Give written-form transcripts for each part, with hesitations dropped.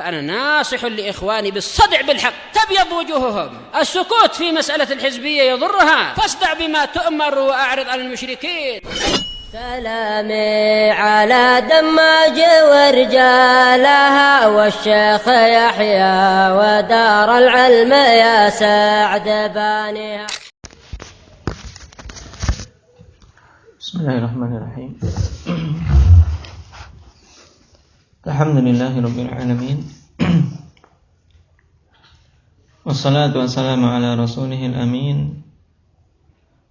فأنا ناصح لإخواني بالصدع بالحق تبيض وجوههم. السكوت في مسألة الحزبية يضرها، فاصدع بما تؤمر وأعرض عن المشركين. سلامي على دماج ورجالها والشيخ يحيى ودار العلم يا سعد بانيها. Bismillahirrahmanirrahim. Alhamdulillahirabbil alamin. Wassalatu wassalamu ala rasulihil amin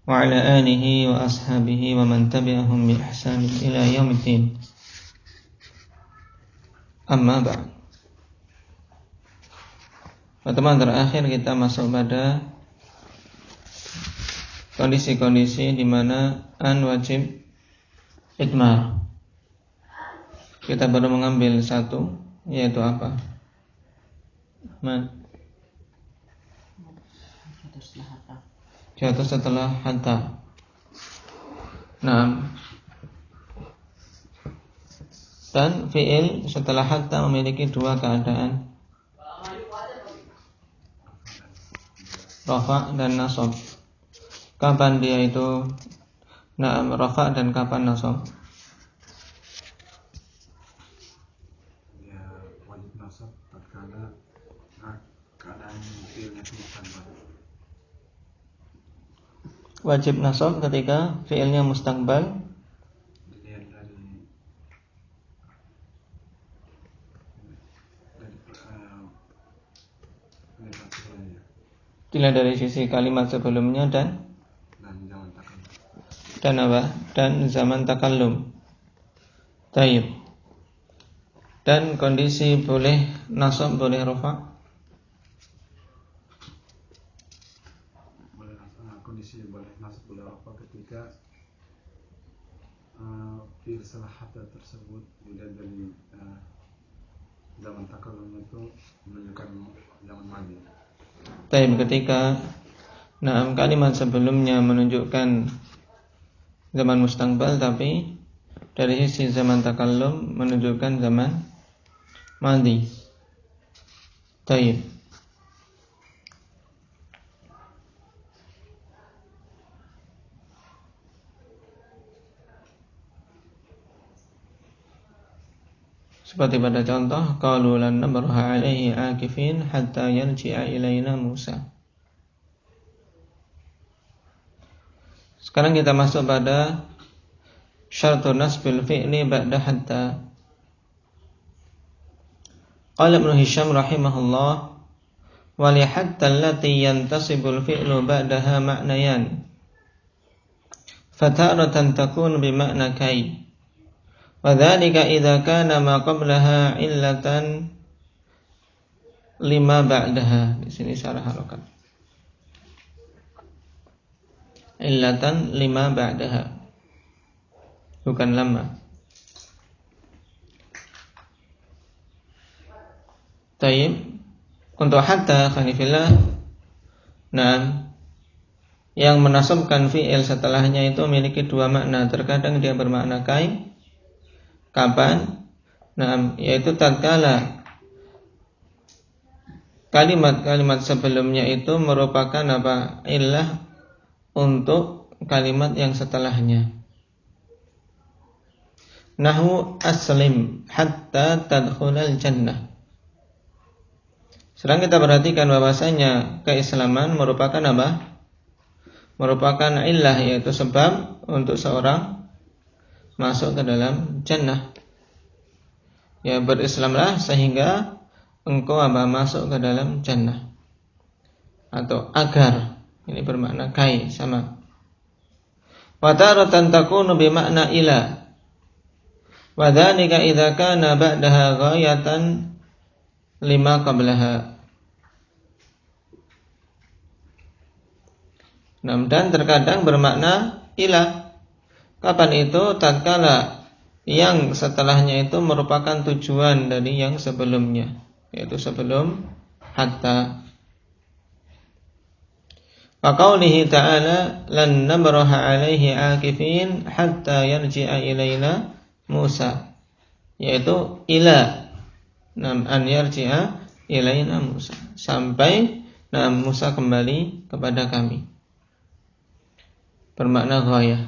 wa ala alihi wa ashabihi wa man tabi'ahum bi ihsan ila yaumiddin. Amma ba'd. Pertemuan terakhir kita masuk pada kondisi-kondisi di mana an wajib idmar. Kita baru mengambil satu, yaitu apa? Jatuh setelah hatta. Nah, dan fi'il setelah hatta memiliki dua keadaan, rafa' dan nasab. Kapan dia itu rafa' dan kapan nasab? Ya, wajib nasab tatkala keadaan fi'ilnya mustaqbal. Wajib nasab ketika fi'ilnya mustaqbal. Dilihat Dilihat dari sisi kalimat sebelumnya dan apa? Dan zaman takallum. Taib. Dan kondisi boleh nasab, boleh rafa'. Kondisi boleh nasab, boleh rafa' ketika fi'il setelah hatta tersebut dilihat dari zaman takallum itu menunjukkan zaman madi. Taib, ketika kalimat sebelumnya menunjukkan zaman mustaqbal, tapi dari sisi zaman takallum menunjukkan zaman madi. Taib. Seperti pada contoh, qalu lan nabraha alaihi akifin hatta yarji'a ilaina Musa. Sekarang kita masuk pada syartun nasbil fi'li ba'da hatta. Qala Ibnu Hisham rahimahullah, wa li hatta allati yantasibul fi'lu ba'daha ma'nayan. Fataratan takunu bi ma'na kay. Wa dzalika idza kana ma qablaha illatan lima ba'daha. Di sini syarah harakat. Illatan lima ba'daha, bukan lama. Taib. Untuk hatta khanifillah, yang menasabkan fi'il setelahnya itu memiliki dua makna. Terkadang dia bermakna kai. Kapan? Yaitu tatkala kalimat-kalimat sebelumnya itu merupakan apa? Illah untuk kalimat yang setelahnya. Nahwu aslim hatta tadkhulal jannah. Sedang kita perhatikan bahwasanya keislaman merupakan apa? Merupakan illah, yaitu sebab untuk seorang masuk ke dalam jannah. Ya, berislamlah sehingga engkau masuk ke dalam jannah. Atau agar, ini bermakna kai, sama. Wa taratan takunu bi makna ila. Wa dzalika idza kana ba'daha ghayatan lima qablaha. Dan terkadang bermakna ila. Kapan itu? Tatkala yang setelahnya itu merupakan tujuan dari yang sebelumnya, yaitu sebelum hatta. Wa qaulihi ta'ala lan nabraha 'alaihi 'akifin hatta yarji'a ilaina Musa, yaitu ila. an yarji'a ilaina Musa, sampai Musa kembali kepada kami. Bermakna ghayah.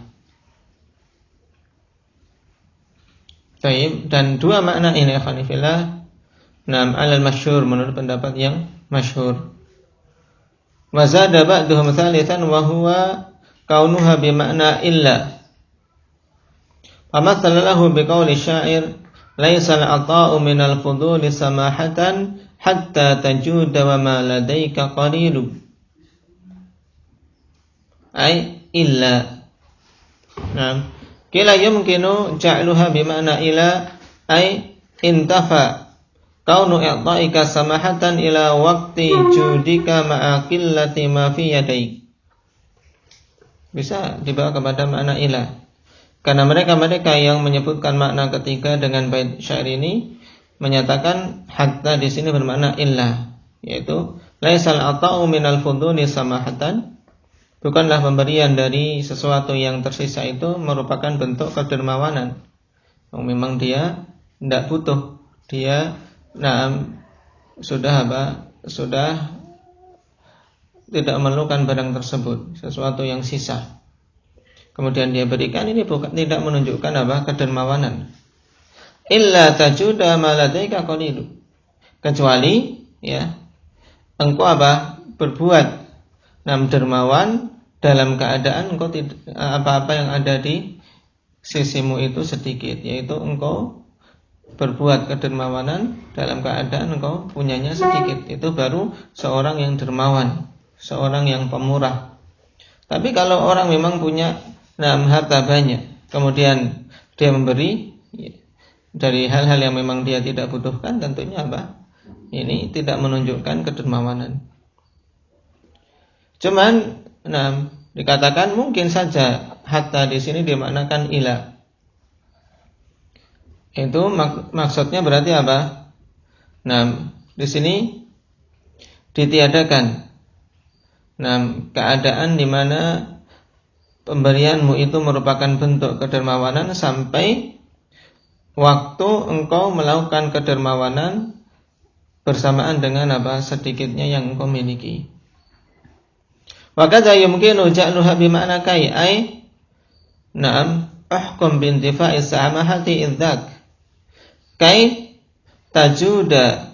Baik, dan dua makna ini khanifillah alal masyhur, menurut pendapat yang masyhur. Wa zada ba'duhum thalithan wa huwa kaunuha bi makna illa. Famathala lahu bi qawli syair laisa al-ata'u minal fuduli samahatan hatta tajuda wa ma ladaika qalilu. Ay illa. Kila yumkinu ja'luha bi makna ila ay intafa kaunu i'ta'ika samahatan ila waqti judika ma'a qillati ma fi yadaik. Bisa dibawa kepada makna ila. Karena mereka yang menyebutkan makna ketiga dengan bait syair ini menyatakan hatta di sini bermakna illa, yaitu laisal ata'u minal fuduli samahatan, bukanlah pemberian dari sesuatu yang tersisa itu merupakan bentuk kedermawanan. Memang dia tidak butuh, dia sudah tidak memerlukan barang tersebut, sesuatu yang sisa. Kemudian dia berikan, ini bukan, tidak menunjukkan kedermawanan. Illa tajuda ma ladaika qalilu, kecuali engkau berbuat dermawan dalam keadaan engkau tidak, apa-apa yang ada di sisimu itu sedikit, yaitu engkau berbuat kedermawanan dalam keadaan engkau punyanya sedikit. Itu baru seorang yang dermawan, seorang yang pemurah. Tapi kalau orang memang punya harta banyak, kemudian dia memberi dari hal-hal yang memang dia tidak butuhkan, tentunya ini tidak menunjukkan kedermawanan. Cuman dikatakan mungkin saja hatta di sini dimaknakan ila. Itu maksudnya berarti apa? Di sini ditiadakan keadaan di mana pemberianmu itu merupakan bentuk kedermawanan sampai waktu engkau melakukan kedermawanan bersamaan dengan sedikitnya yang engkau miliki. Wa kadza yumkinu ja'luha bi ma'na kai ay ahkum bi intifa'i samahati idzak kai tajuda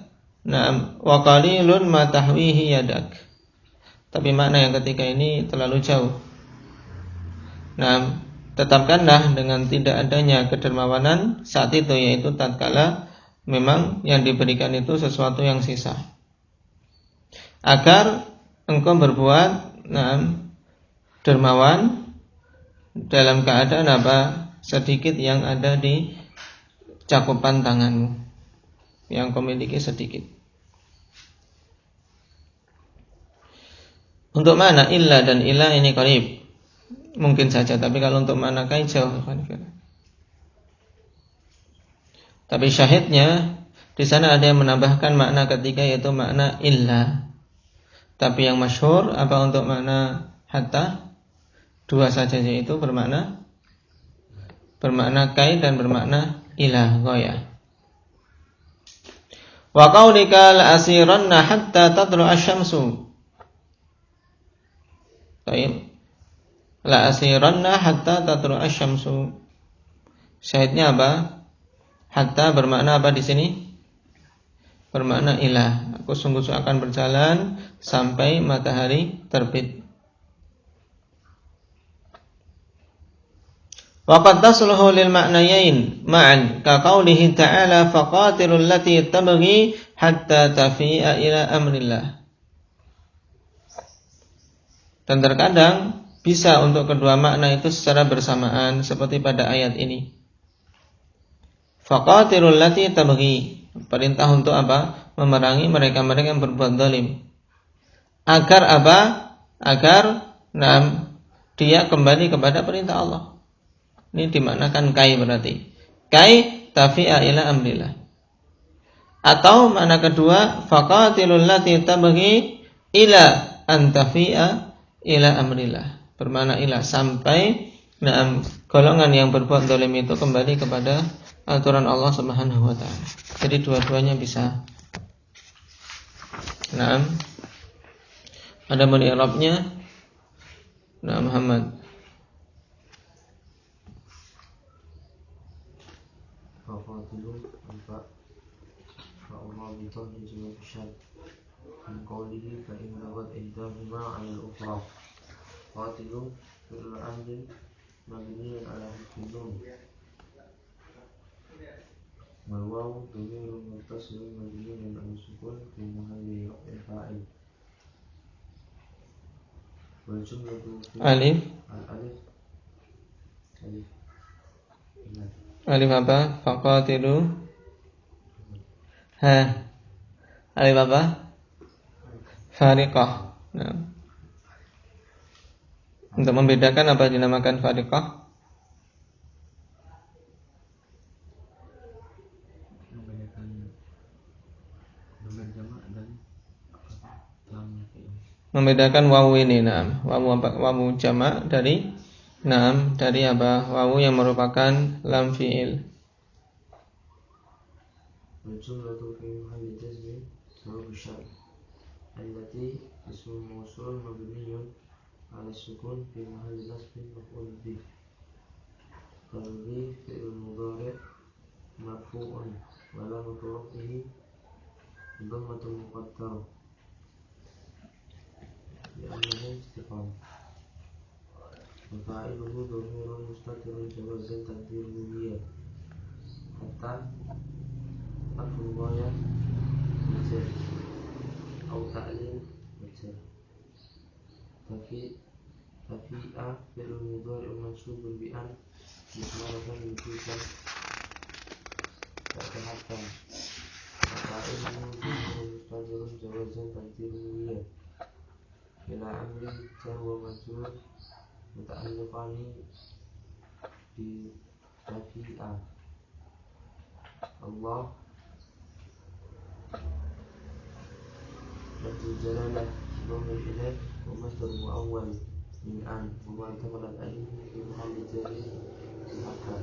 wa qalilun ma tahwihi yadak. Tapi makna yang ketiga ini terlalu jauh. Tetapkanlah dengan tidak adanya kedermawanan saat itu, yaitu tatkala memang yang diberikan itu sesuatu yang sisa, agar engkau berbuat dermawan dalam keadaan sedikit yang ada di cakupan tanganmu, yang kau miliki sedikit. Untuk mana illa dan ila ini qarib, mungkin saja, tapi kalau untuk makna kai jauh. Tapi syahidnya di sana ada yang menambahkan makna ketiga, yaitu makna illa. Tapi yang masyhur untuk makna hatta? Dua saja, yaitu bermakna kai dan bermakna ila, ghayah. Wa qaulika la asiranna hatta tatlu'a asy-syamsu. Baik. La asiranna hatta tatlu'a asy-syamsu. Syahidnya hatta bermakna di sini? Bermakna ilah. Aku sungguh akan berjalan sampai matahari terbit. Wa qad tasluhu lil ma'nayain ma'an ka qaulihi ta'ala faqatilul lati tabghi hatta tafi'a ila amrillah. Dan terkadang bisa untuk kedua makna itu secara bersamaan, seperti pada ayat ini. Faqatilul lati tabghi, perintah untuk memerangi mereka-mereka yang berbuat zalim. Agar Agar dia kembali kepada perintah Allah. Ini dimaknakan kai, berarti kai tafi'a ila amrillah. Atau makna kedua, faqatilul lati tabghi ila an tafi'a ila amrillah. Bermakna ila, sampai golongan yang berbuat zalim itu kembali kepada aturan Allah Subhanahu wa taala. Jadi dua-duanya bisa. Naam. Ada i'rabnya. Nah, Muhammad. Faqatilu anfa fa'ullah bitahdi jawab syad min qawlihi fa in laghat ihdahuma 'ala al-ukhra. Qatilu fi'l amrin mabniun 'ala al-nun wal wawu dhamirun muttasilun mabniun 'ala al-sukun fi mahalli raf'il fa'il. Wal jumlatu fi Alif. Alif apa? Faqatilu. Alif apa? Fariqah. Nah. Untuk membedakan apa dinamakan fariqah? Membedakan wawu ini, nah, wawu jamak dari dari apa? Wawu yang merupakan lam fi'il. Al-jumlatu fi mahalli jazmin jawab syad allati ismu mawsul mabniun 'ala sukun fi mahalli nasbin maf'ul bih. Qalbi fi'l mudhari' marfu'un wa lamatu raf'ihi dhammatun muqaddarah li'annahu istiqam. Fa'iluhu dhamirun mustatirun jawazan taqdiruhu hiya hatta harful ghayah majrur atau ta'lil majrur. Tafi'a fi'l mudhari' mansubun bi an ismaratan yufisan ta'hatta. Fa'iluhu dhamirun mustatirun jawazan taqdiruhu hiya ila amrin jar wa majrur muta'alliqani bi tafi'a. Allah lafzul jalalah dhamir ilaih wa masdar muawwal min an wa tamalat alif fi mahalli jarri hakka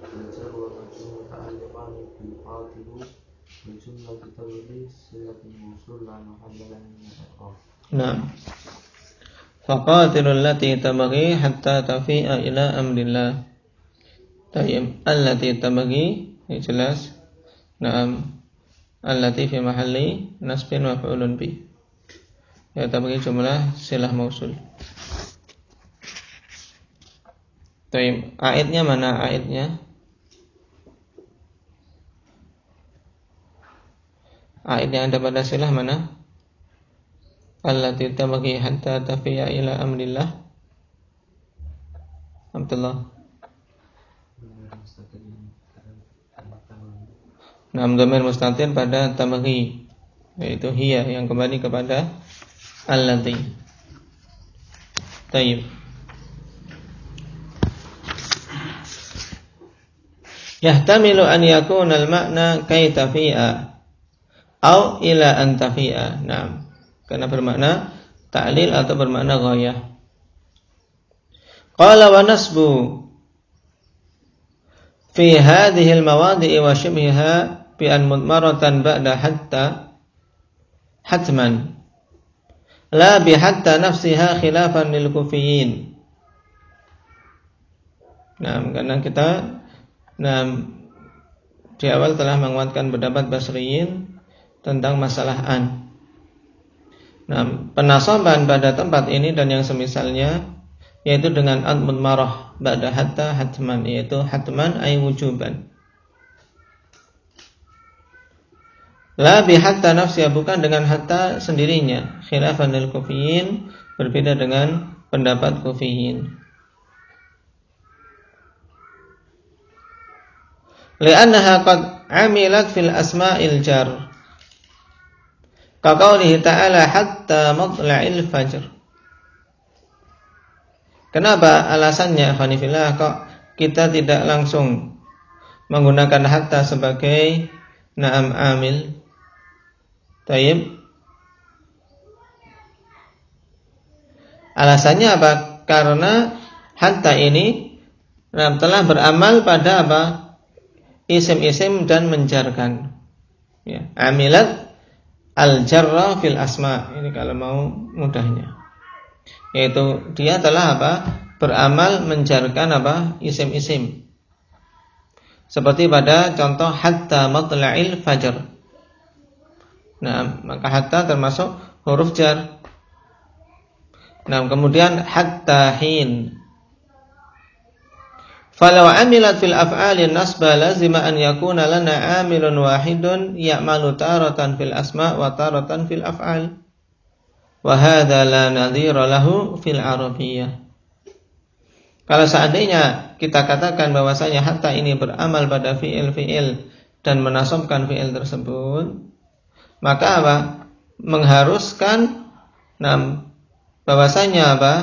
wa jar wa majrur muta'alliqani bi qatilu wa jumlatu tabli silatul mawsul la mahalla lahu min al-i'rab. Nah. Faqatilul lati tabaghi hatta tafi'a ila amrillah. Tayyib, allati tabaghi ini jelas. Naam. Allati fi mahalli nasbin wa fa'ulun bi. Ya, tabaghi jumlah silah mausul. Tayyib, aidnya mana aidnya? Aid yang ada pada silah mana? Allati tabaghi hatta tafiya ila amrillah. Abdullah. Nam dhamir mustatir pada tabaghi, yaitu hiya yang kembali kepada allati. Tayyib. Yahtamilu an yakuna al-ma'na kay tafi'a au ila an tafi'a. Naam. Karena bermakna ta'lil atau bermakna ghayah. Qala wa nasbu fi hadhihi al-mawadi'i wa shibhiha bi an mudmaratan ba'da hatta hatman la bi hatta nafsiha khilafan lil kufiyyin. Nah, karena kita di awal telah menguatkan pendapat Basriyin tentang masalah an. Nah, penasaban pada tempat ini dan yang semisalnya yaitu dengan an mudmarah ba'da hatta hatman, yaitu hatman ay wujuban. La bi hatta nafsiha, bukan dengan hatta sendirinya. Khilafan lil kufiyyin, berbeda dengan pendapat kufiyyin. Li'annaha qad 'amilat fil asma'il jar. Kaqaulihi ta'ala hatta matla'il fajr. Kenapa alasannya Khanifillah kok kita tidak langsung menggunakan hatta sebagai na'am amil? Tayyib. Alasannya apa? Karena hatta ini telah beramal pada apa? isim-isim dan menjarkan. Ya, amilat al-jarra fil asma. Ini kalau mau mudahnya. Yaitu dia telah apa? Beramal menjarkan apa? Isim-isim. Seperti pada contoh hatta matla'il fajr. Nah, maka hatta termasuk huruf jar. Nah, kemudian hatta hin. Falau amilat fil af'ali nasba lazima an yakuna lana amilun wahidun ya'malu taratan fil asma wa taratan fil af'al. Wa hadza la nadhira lahu fil arabiyyah. Kalau seandainya kita katakan bahwasanya hatta ini beramal pada fi'il dan menasabkan fi'il tersebut, maka apa? Mengharuskan bahwasanya apa?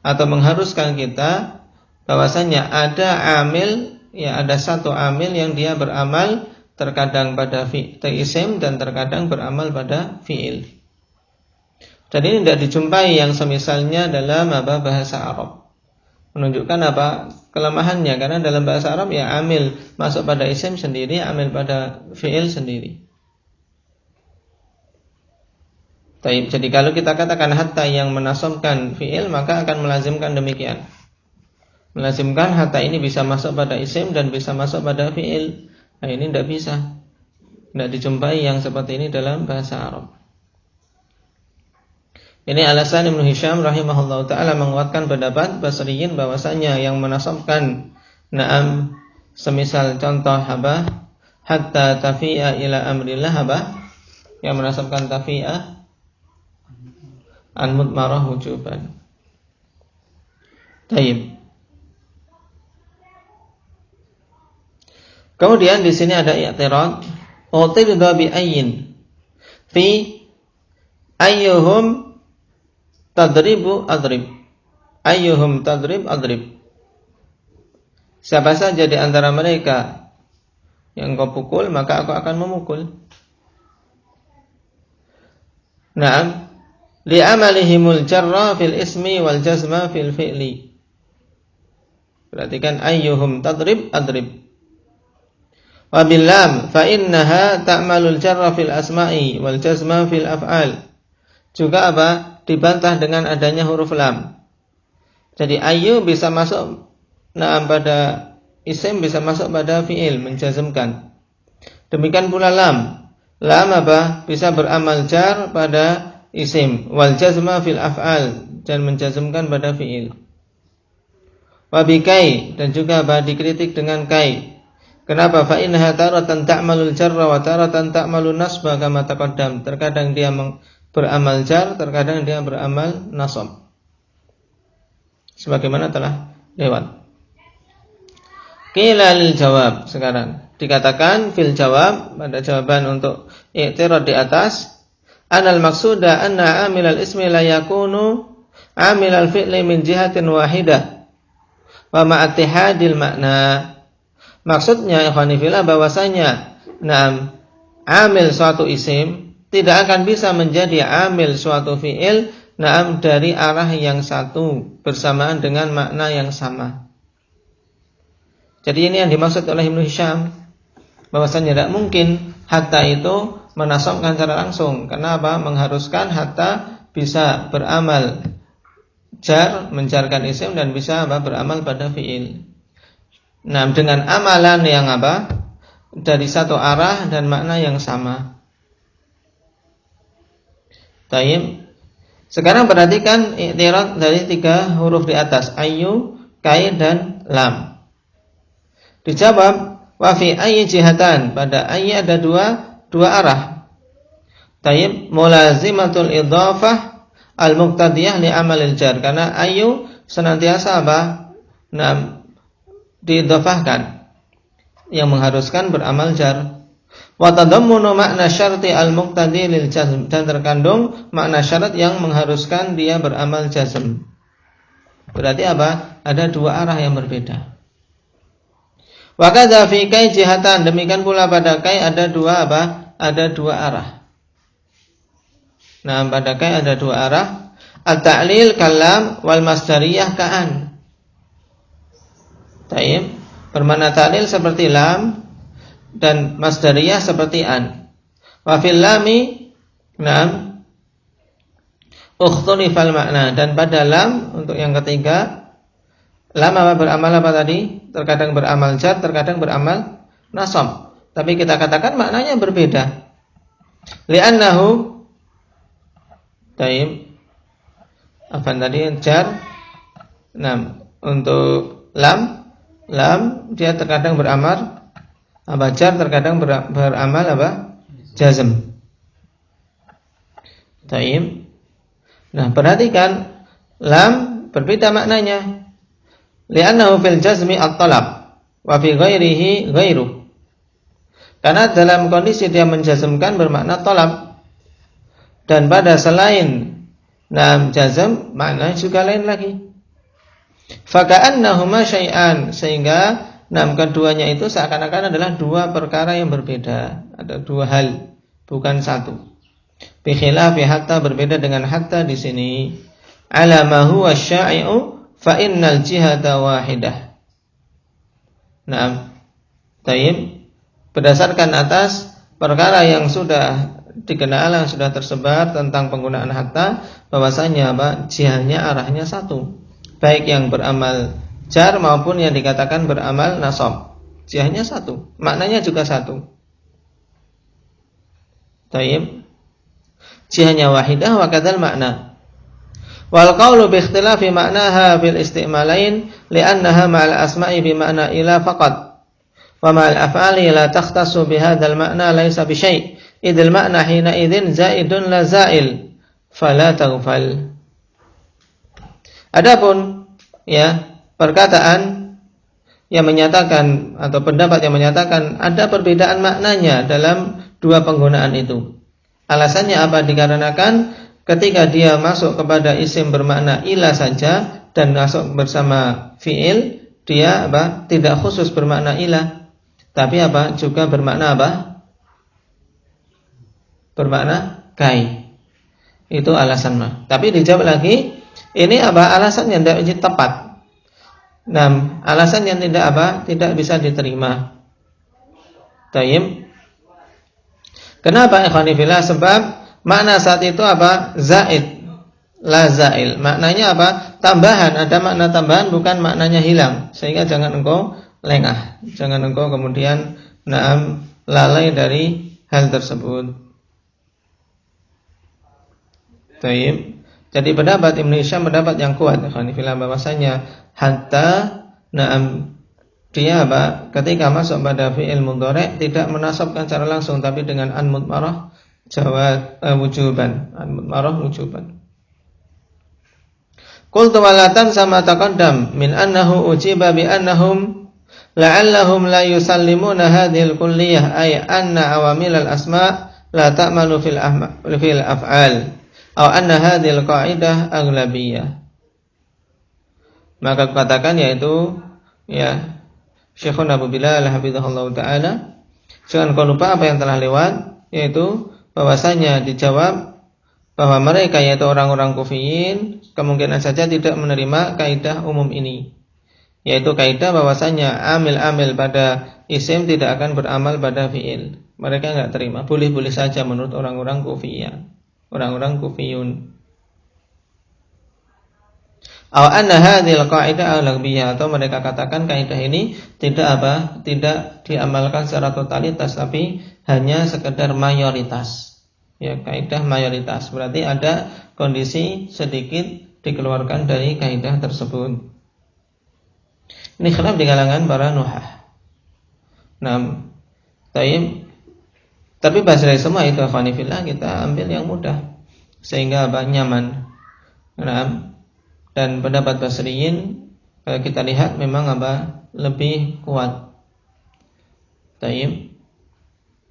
Atau mengharuskan kita bahwasanya ada amil, ya ada satu amil yang dia beramal terkadang pada isim dan terkadang beramal pada fi'il. Dan ini tidak dijumpai yang semisalnya dalam apa? Bahasa Arab. Menunjukkan apa? Kelemahannya, karena dalam bahasa Arab ya amil masuk pada isim sendiri, amil pada fi'il sendiri. Jadi kalau kita katakan hatta yang menasabkan fi'il, maka akan melazimkan demikian. Melazimkan hatta ini bisa masuk pada isim dan bisa masuk pada fi'il. Nah, ini tidak bisa. Tidak dijumpai yang seperti ini dalam bahasa Arab. Ini alasan Ibnu Hisham rahimahullah ta'ala menguatkan pendapat Basriyin bahwasanya yang menasabkan na'am semisal contoh apa? Hatta tafi'a ila amrillah apa? Yang menasabkan tafi'a an mudmarah wujuban. Taib. Kemudian di sini ada i'tirad, utirda bi ayyin fi ayyuhum tadribu adrib. Ayyuhum tadrib adrib. Siapa saja di antara mereka yang kau pukul, maka aku akan memukul. Naam, li'amalihimul jarra fil ismi wal jazma fil fi'li. Perhatikan ayyuhum tadrib adrib. Wa bil lam fa innaha ta'malul jarra fil asma'i wal jazma fil af'al. Juga apa? Dibantah dengan adanya huruf lam. Jadi ayyu bisa masuk pada isim, bisa masuk pada fi'il, menjazmkan. Demikian pula lam. Lam apa? Bisa beramal jar pada isim, wal jazma fil af'al, dan menjazmkan pada fi'il. Wa bikai, dan juga apa? Dikritik dengan kai. Kenapa? Fa innaha taratan ta'malul jarra wa taratan ta'malun nasba kama taqaddam. Terkadang dia beramal jar, terkadang dia beramal nasab. Sebagaimana telah lewat. Qila lil jawab, sekarang dikatakan fil jawab pada jawaban untuk i'tirad di atas, anal maqsuda anna amilal ismi la yakunu amilal fi'li min jihatin wahidah wa ma'attihadil makna. Maksudnya ikhwani fillah bahwasanya amil suatu isim tidak akan bisa menjadi amil suatu fi'il dari arah yang satu bersamaan dengan makna yang sama. Jadi ini yang dimaksud oleh Ibnu Hisham, bahwasanya tidak mungkin hatta itu menasabkan secara langsung. Kenapa? Mengharuskan hatta bisa beramal jar, menjarkan isim, dan bisa beramal pada fi'il. Nah, dengan amalan yang dari satu arah dan makna yang sama. Taib. Sekarang perhatikan i'tirad dari 3 huruf di atas, ayyu, kai, dan lam. Dijawab, wa fi ayyi jihatan, pada ayyi ada dua arah. Taib, mulazimatul idhafah al-muqtadiyah li amalil jar, karena ayyu senantiasa diidhafahkan yang mengharuskan beramal jar. Wa tadammunu makna syarti al-muqtadi lil jazm, dan terkandung makna syarat yang mengharuskan dia beramal jazm. Berarti apa? Ada 2 arah yang berbeda. Wa kadza fi kai jihatan, demikian pula pada kai ada 2 Ada 2 arah. Nah, pada kai ada 2 arah. At-ta'lil kalam wal masdariyah ka'an. Taib, bermakna ta'lil seperti lam, dan masdariyah seperti an. Wa fil lami nam ukhtulifal makna, dan pada lam untuk yang ketiga lam apa beramal apa tadi? Terkadang beramal jar, terkadang beramal nasab. Tapi kita katakan maknanya berbeda. Li'annahu taib apa tadi jar. Nah, untuk lam dia terkadang beramal apa jar, terkadang beramal apa jazm. Taib. Nah, perhatikan lam berbeda maknanya. Li'annahu fil jazmi at-talab wa fi ghairihi ghairu. Karena dalam kondisi dia menjazmkan bermakna talab, dan pada selain nam jazm makna juga lain lagi. Faka'annahuma syai'an, sehingga nam keduanya itu seakan-akan adalah dua perkara yang berbeda, ada dua hal, bukan satu. Bi khilafi hatta, berbeda dengan hatta di sini. Ala ma huwa syai'u fa innal jihada wahidah. Naam. Taib. Berdasarkan atas perkara yang sudah dikenal, yang sudah tersebar tentang penggunaan hatta, bahwasanya jihahnya arahnya satu, baik yang beramal jar maupun yang dikatakan beramal nasab, jihahnya satu, maknanya juga satu. Taib. Jihahnya wahidah wa kadzal makna. Wal qawlu bi ikhtilafi ma'naha fil istimalain li'annaha ma'al asma'i bi ma'na ila faqat. Wa ma'al af'ali la takhtassu bi hadzal ma'na laysa bi syai'. Idzal ma'na hina idzin zaidun la za'il fala taghfal. Adapun ya perkataan yang menyatakan atau pendapat yang menyatakan ada perbedaan maknanya dalam dua penggunaan itu. Alasannya apa? Dikarenakan ketika dia masuk kepada isim bermakna ila saja dan masuk bersama fi'il, dia tidak khusus bermakna ila, tapi juga bermakna bermakna kai. Itu alasan mah. Tapi dijawab lagi, ini alasan yang tidak tepat. Nah, alasan yang tidak bisa diterima. Tayyib. Kenapa ikhwani fillah? Sebab makna saat itu zaid, la zail. Maknanya tambahan, ada makna tambahan, bukan maknanya hilang. Sehingga jangan engkau lengah, jangan engkau kemudian lalai dari hal tersebut. Taib. Jadi pendapat Ibnu Hisham pendapat yang kuat, ikhwanifillah, bahwasanya hatta dia ketika masuk pada fi'il mudhari' tidak menasabkan secara langsung, tapi dengan an mudmarah jawab wujuban, an mudmarah wujuban. Qultu walatan sama taqaddam min annahu ujiba bi annahum la'allahum la yusallimuna hadhil kulliyah, ay anna awamil al-asma' la ta'malu fil af'al, aw anna hadhil qa'idah aghlabiyah. Maka katakan yaitu ya Syekhun Abu Bilal hafizahullah ta'ala, jangan kau lupa apa yang telah lewat, yaitu bahwasanya dijawab bahwa mereka yaitu orang-orang kufiyin kemungkinan saja tidak menerima kaidah umum ini, yaitu kaidah bahwasanya amil-amil pada isim tidak akan beramal pada fi'il. Mereka enggak terima, boleh-boleh saja menurut orang-orang kufiyah, orang-orang kufiyun. Aw anna hadhil qa'idah al-laghbiyah, atau mereka katakan kaidah ini tidak diamalkan secara totalitas, tapi hanya sekedar mayoritas. Ya, kaidah mayoritas. Berarti ada kondisi sedikit dikeluarkan dari kaidah tersebut. Ini khilaf di kalangan para nuhah. Nah, tapi bahasa dari semua itu ikhwanifillah kita ambil yang mudah sehingga nyaman. Nah, dan pendapat Basriyin kalau kita lihat memang lebih kuat. Taib.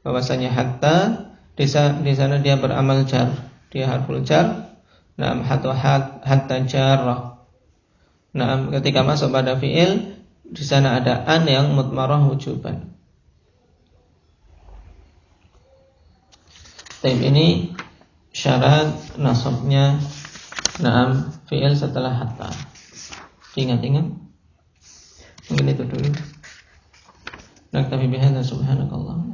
Bahwasanya hatta di sana dia beramal jar, dia harful jar. Naam hatta jarrah. Naam ketika masuk pada fi'il di sana ada an yang mudmarah wujuban. Taib ini syarat nasabnya naam fi'il setelah hatta. Ingat. Mungkin itu dulu. Naktafi bihadza subhanakallahumma